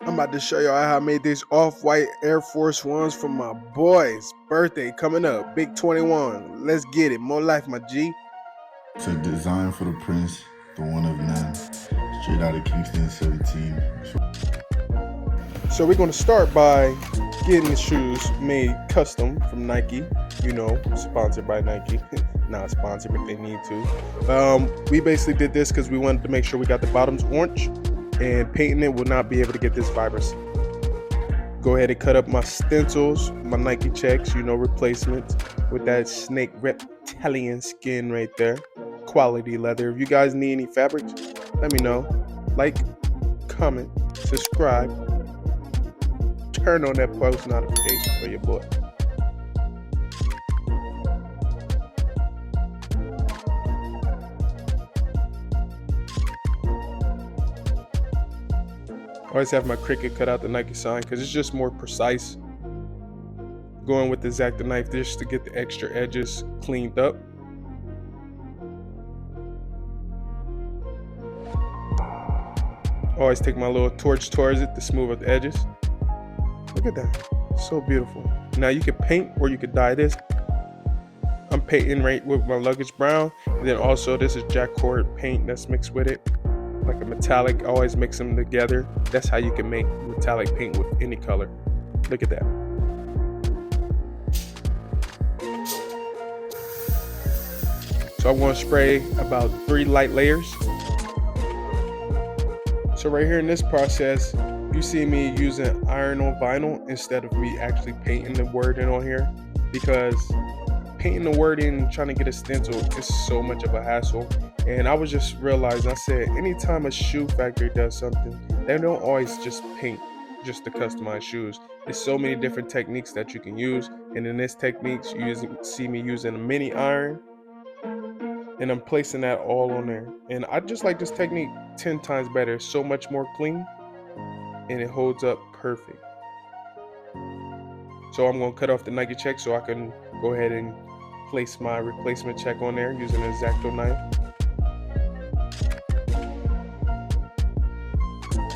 I'm about to show y'all how I made these off-white Air Force Ones for my boy's birthday coming up. Big 21. Let's get it. More life, my G. It's a design for the Prince, the one of none, straight out of Kingston 17. So we're going to start by getting the shoes made custom from Nike. You know, sponsored by Nike. Not sponsored, but they need to. We basically did this because we wanted to make sure we got the bottoms orange, and painting it will not be able to get this vibrancy. Go ahead and cut up my stencils, my Nike checks, you know, replacements with that snake reptilian skin right there. Quality leather. If you guys need any fabrics, let me know. Like, comment, subscribe, turn on that post notification for your boy. I always have my Cricut cut out the Nike sign because it's just more precise. Going with the X-Acto knife just to get the extra edges cleaned up. Always take my little torch towards it to smooth out the edges. Look at that, so beautiful. Now you can paint or you could dye this. I'm painting right with my luggage brown, and then also this is Jacquard paint that's mixed with it, like a metallic. I always mix them together. That's how you can make metallic paint with any color. Look at that. So I'm going to spray about 3 light layers. So right here in this process, you see me using iron on vinyl instead of me actually painting the wording on here, because painting the wording and trying to get a stencil is so much of a hassle. And I was just realizing, I said, anytime a shoe factory does something, they don't always just paint just to customize shoes. There's so many different techniques that you can use. And in this technique, you see me using a mini iron, and I'm placing that all on there. And I just like this technique 10 times better. It's so much more clean, and it holds up perfect. So I'm going to cut off the Nike check so I can go ahead and place my replacement check on there using an X-Acto knife.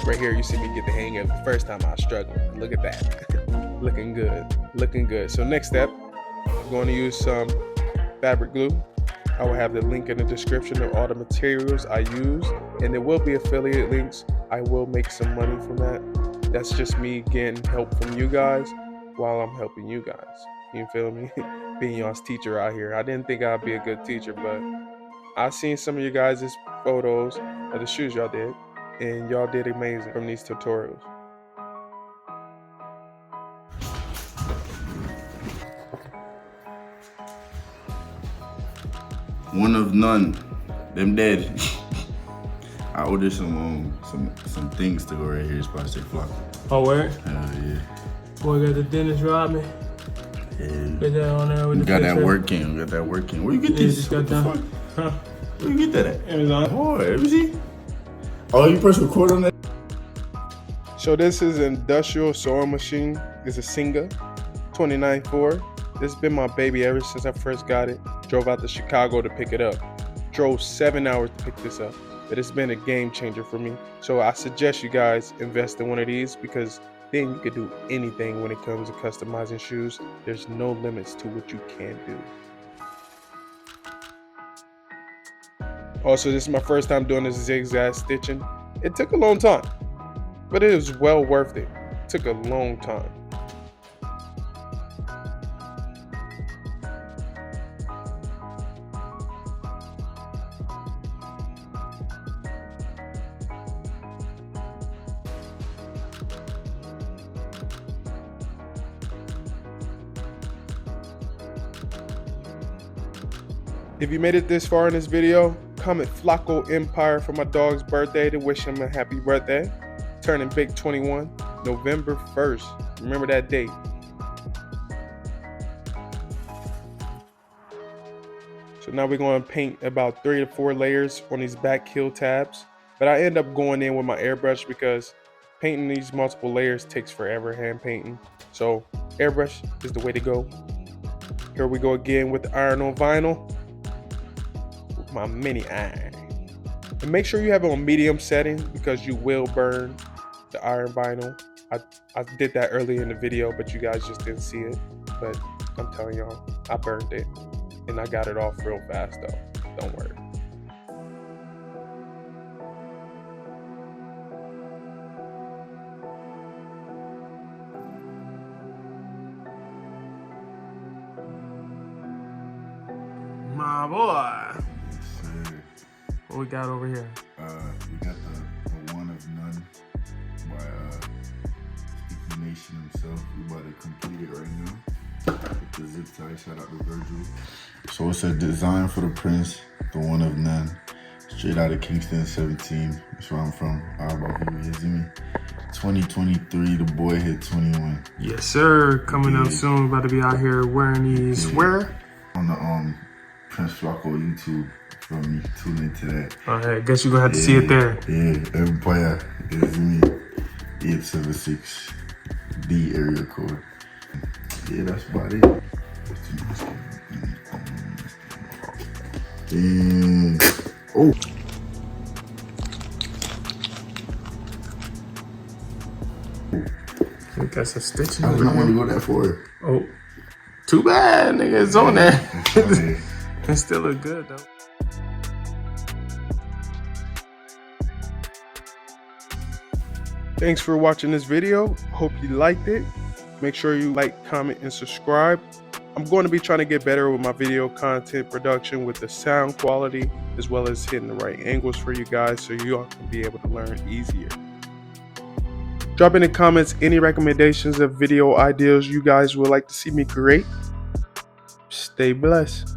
Right here, you see me get the hang of it. The first time I was struggling. Look at that. Looking good. Looking good. So next step, I'm going to use some fabric glue. I will have the link in the description of all the materials I use, and there will be affiliate links. I will make some money from that. That's just me getting help from you guys while I'm helping you guys. You feel me? Being y'all's teacher out here. I didn't think I'd be a good teacher, but I seen some of you guys' photos of the shoes y'all did, and y'all did amazing from these tutorials. One of none, them dead. I ordered some things to go right here. It's probably say flock. Oh, where? Yeah. Boy, got the dentist robbed me. Yeah. Got that on there with We the got that picture. working. Got that working. Where you get this? Just got What the done. fuck? Huh? Where you get that at? Amazon. Oh, let me see. Oh, you press record on that? So this is an industrial sewing machine. It's a Singa 29.4. This has been my baby ever since I first got it. Drove out to Chicago to pick it up. Drove 7 hours to pick this up. But it's been a game changer for me. So I suggest you guys invest in one of these, because then you can do anything when it comes to customizing shoes. There's no limits to what you can do. Also, this is my first time doing this zigzag stitching. It took a long time, but it was well worth it. It took a long time. If you made it this far in this video, comment Flacco Empire for my dog's birthday to wish him a happy birthday. Turning big 21, November 1st. Remember that date. So now we're going to paint about 3 to 4 layers on these back heel tabs. But I end up going in with my airbrush because painting these multiple layers takes forever, hand painting. So airbrush is the way to go. Here we go again with the iron on vinyl. With my mini iron. And make sure you have it on medium setting because you will burn the iron vinyl. I did that earlier in the video, but you guys just didn't see it. But I'm telling y'all, I burned it. And I got it off real fast though. Don't worry. My boy. Yes, sir. What we got over here? We got the one of none by Stickynation himself. We about to complete it right now. With the zip tie, shout out to Virgil. So it's a design for the Prince, the one of none. Straight out of Kingston 17. That's where I'm from. How about you? You see me? 2023, the boy hit 21. Yes, sir. Coming up soon. About to be out here wearing these. Yeah. Where? On the Prince Flacco YouTube. From me, tune into that. I guess you're gonna have to see it there. Yeah, Empire is me. 876 D area code. Yeah, that's about it. And oh, We got some stitching I over don't want to here. go that far. Oh, too bad, nigga. It's on there. It's on there. It still look good though. Thanks for watching this video. Hope you liked it. Make sure you like, comment, and subscribe. I'm going to be trying to get better with my video content production with the sound quality, as well as hitting the right angles for you guys so you all can be able to learn easier. Drop in the comments any recommendations of video ideas you guys would like to see me create. Stay blessed.